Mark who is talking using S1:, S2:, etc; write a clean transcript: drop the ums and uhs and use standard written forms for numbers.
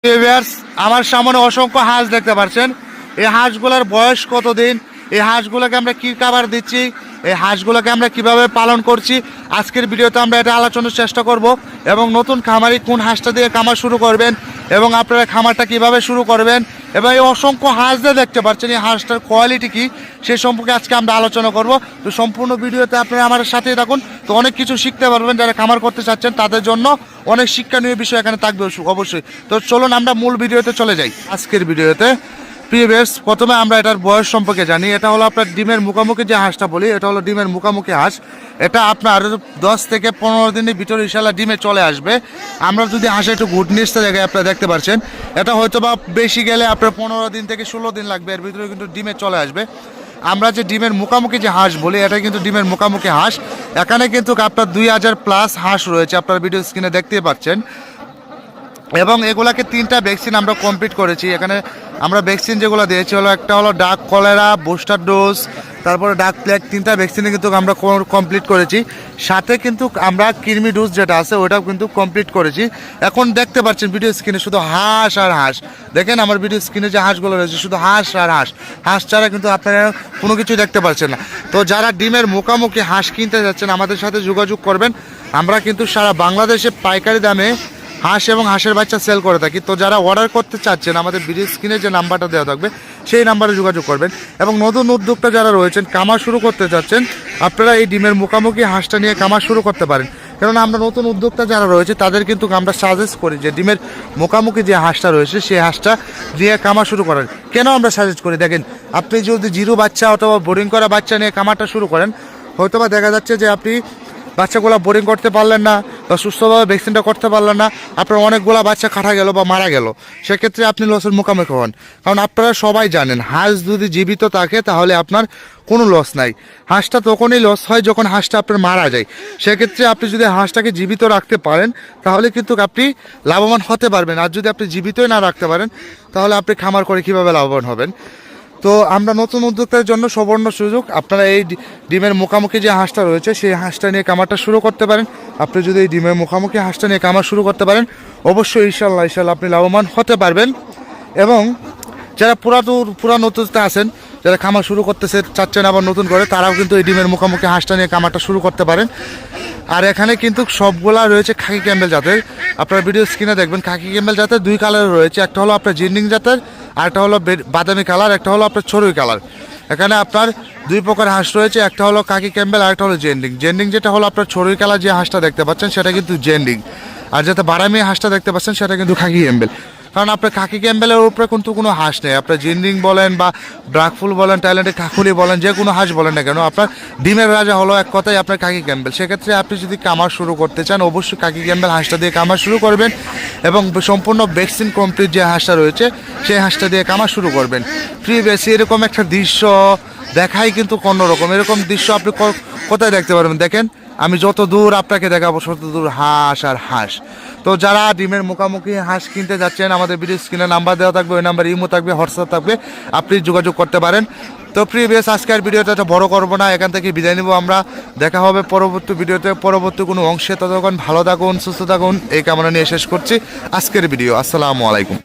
S1: Viewers, আমার সামনে অসংখ্য হাঁস দেখতে পাচ্ছেন। এই হাঁসগুলোর বয়স কতদিন, এই হাঁসগুলোকে আমরা কি খাবার দিচ্ছি, এই হাঁসগুলোকে আমরা কিভাবে পালন করছি, আজকের ভিডিওতে আমরা এটা আলোচনার চেষ্টা করব। এবং নতুন খামারি কোন হাঁসটা দিয়ে খামার শুরু করবেন এবং আপনারা খামারটা কিভাবে শুরু করবেন এবং এই অসংখ্য হাঁস দিয়ে দেখতে পাচ্ছেন এই হাঁসটার কোয়ালিটি কি সেই সম্পর্কে আজকে আমরা আলোচনা করব। তো সম্পূর্ণ ভিডিওতে আপনারা আমার সাথেই থাকুন, তো অনেক কিছু শিখতে পারবেন। যারা খামার করতে চাচ্ছেন তাদের জন্য অনেক শিক্ষণীয় বিষয় এখানে থাকবে অবশ্যই। তো চলুন আমরা মূল ভিডিওতে চলে যাই। আজকের ভিডিওতে প্রিভিয়াস প্রথমে আমরা এটার বয়স সম্পর্কে জানি। এটা হলো আপনার ডিমের মুখোমুখি যে হাঁসটা বলি, এটা হলো ডিমের মুখোমুখি হাঁস। এটা আপনার 10 থেকে 15 দিনের ভিতরে ইনশাল্লাহ ডিমে চলে আসবে। আমরা যদি হাঁসে একটু গুডনেসটা জায়গায় আপনারা দেখতে পাচ্ছেন, এটা হয়তো বা বেশি গেলে আপনার 15 দিন থেকে 16 দিন লাগবে, এর ভিতরে কিন্তু ডিমে চলে আসবে। আমরা যে ডিমের মুখোমুখি যে হাঁস বলি, এটা কিন্তু ডিমের মুখোমুখি হাঁস। এখানে কিন্তু আপনার 2000 প্লাস হাঁস রয়েছে, আপনার ভিডিও স্ক্রিনে দেখতেই পাচ্ছেন। এবং এগুলাকে 3টা ভ্যাকসিন আমরা কমপ্লিট করেছি। এখানে আমরা ভ্যাকসিন যেগুলো দিয়েছি হলো একটা হলো ডাক কলেরা, বুস্টার ডোজ, তারপরে ডাক প্লেগ, 3টা ভ্যাকসিনে কিন্তু আমরা কমপ্লিট করেছি। সাথে কিন্তু আমরা কৃমি ডোজ যেটা আছে ওটাও কিন্তু কমপ্লিট করেছি। এখন দেখতে পাচ্ছেন ভিডিও স্ক্রিনে শুধু হাঁস আর হাঁস। দেখেন আমার ভিডিও স্ক্রিনে যে হাঁসগুলো রয়েছে শুধু হাঁস আর হাঁস, হাঁস ছাড়া কিন্তু আপনারা কোনো কিছু দেখতে পাচ্ছেন না। তো যারা ডিমের মুখোমুখি হাঁস কিনতে যাচ্ছেন আমাদের সাথে যোগাযোগ করবেন। আমরা কিন্তু সারা বাংলাদেশে পাইকারি দামে হাঁস এবং হাঁসের বাচ্চা সেল করে থাকি। তো যারা অর্ডার করতে চাচ্ছেন আমাদের ভিডিও স্ক্রিনে যে নাম্বারটা দেওয়া থাকবে সেই নাম্বারে যোগাযোগ করবেন। এবং নতুন উদ্যোক্তা যারা রয়েছেন খামার শুরু করতে চাচ্ছেন, আপনারা এই ডিমের মুখোমুখি হাঁসটা নিয়ে খামার শুরু করতে পারেন। কেননা আমরা নতুন উদ্যোক্তা যারা রয়েছে তাদের কিন্তু আমরা সাজেস্ট করি যে ডিমের মুখোমুখি যে হাঁসটা রয়েছে সেই হাঁসটা দিয়ে খামার শুরু করেন। কেন আমরা সাজেস্ট করি, দেখেন আপনি যদি জিরো বাচ্চা অথবা বোরিং করা বাচ্চা নিয়ে খামারটা শুরু করেন, হয়তোবা দেখা যাচ্ছে যে আপনি বাচ্চাগুলো বোরিং করতে পারলেন না বা সুস্থভাবে ভ্যাকসিনটা করতে পারলেন না, আপনার অনেকগুলো বাচ্চা কাটা গেল বা মারা গেল, সেক্ষেত্রে আপনি লসের মুখোমুখি হন। কারণ আপনারা সবাই জানেন হাঁস যদি জীবিত থাকে তাহলে আপনার কোনো লস নাই। হাঁসটা তখনই লস হয় যখন হাঁসটা আপনার মারা যায়। সেক্ষেত্রে আপনি যদি হাঁসটাকে জীবিত রাখতে পারেন তাহলে কিন্তু আপনি লাভবান হতে পারবেন। আর যদি আপনি জীবিতই না রাখতে পারেন তাহলে আপনি খামার করে কীভাবে লাভবান হবেন। তো আমরা নতুন উদ্যোক্তার জন্য সুবর্ণ সুযোগ, আপনারা এই ডিমের মুখোমুখি যে হাঁসটা রয়েছে সেই হাঁসটা নিয়ে খামারটা শুরু করতে পারেন। আপনি যদি এই ডিমের মুখোমুখি হাঁসটা নিয়ে খামার শুরু করতে পারেন অবশ্যই ইনশাল্লাহ আপনি লাভবান হতে পারবেন। এবং যারা পুরান উদ্যোক্তা আছেন, যারা খামার শুরু করতেছে চাচ্ছেন আবার নতুন করে, তারাও কিন্তু এই ডিমের মুখোমুখি হাঁসটা নিয়ে খামারটা শুরু করতে পারেন। আর এখানে কিন্তু সবগুলা রয়েছে খাকি ক্যাম্বেল জাতের। আপনার ভিডিও স্ক্রিনে দেখবেন খাকি ক্যাম্বেল জাতের 2 কালার রয়েছে, একটা হলো আপনার জিন্ডিং জাতের আর একটা হলো বাদামি কালার, একটা হলো আপনার ছড়ুই কালার। এখানে আপনার 2 প্রকার হাঁস রয়েছে, একটা হলো খাকি ক্যাম্বেল আর একটা হলো জেন্ডিং। জেন্ডিং যেটা হলো আপনার ছড়ুই কালার যে হাঁসটা দেখতে পাচ্ছেন সেটা কিন্তু জেন্ডিং, আর যেটা বাদামি হাঁসটা দেখতে পাচ্ছেন সেটা কিন্তু খাকি ক্যাম্বেল। কারণ আপনার খাকি ক্যাম্বেলের উপরে কিন্তু কোনো হাঁস নেই। আপনার জিন্ডিং বলেন বা ব্রাকফুল বলেন, টাইল্যান্ডের কাকুলি বলেন, যে কোনো হাঁস বলেন না কেন, আপনার ডিমের রাজা হলো এক কথায় আপনার খাকি ক্যাম্বেল। সেক্ষেত্রে আপনি যদি খামার শুরু করতে চান অবশ্যই খাকি ক্যাম্বেল হাঁসটা দিয়ে খামার শুরু করবেন এবং সম্পূর্ণ ভ্যাকসিন কমপ্লিট যে হাঁসটা রয়েছে সেই হাঁসটা দিয়ে খামার শুরু করবেন। বেশি এরকম একটা দৃশ্য দেখাই কিন্তু অন্যরকম। এরকম দৃশ্য আপনি কোথায় দেখতে পারবেন, দেখেন আমি যত দূর আপনাকে দেখাবো তত দূর হাঁস আর হাঁস। তো যারা ডিমের মুখোমুখি হাঁস কিনতে যাচ্ছেন আমাদের ভিডিও স্ক্রিনে নাম্বার দেওয়া থাকবে, ওই নাম্বার ইমো থাকবে, হোয়াটসঅ্যাপ থাকবে, আপনি যোগাযোগ করতে পারেন। তো প্রিভিয়াস আজকের ভিডিওটা বড় করবো না, এখান থেকে বিদায় নেবো আমরা। দেখা হবে পরবর্তী ভিডিওতে পরবর্তী কোনো অংশে। ততক্ষণ ভালো থাকুন, সুস্থ থাকুন এই কামনা নিয়ে শেষ করছি আজকের ভিডিও। আসসালামু আলাইকুম।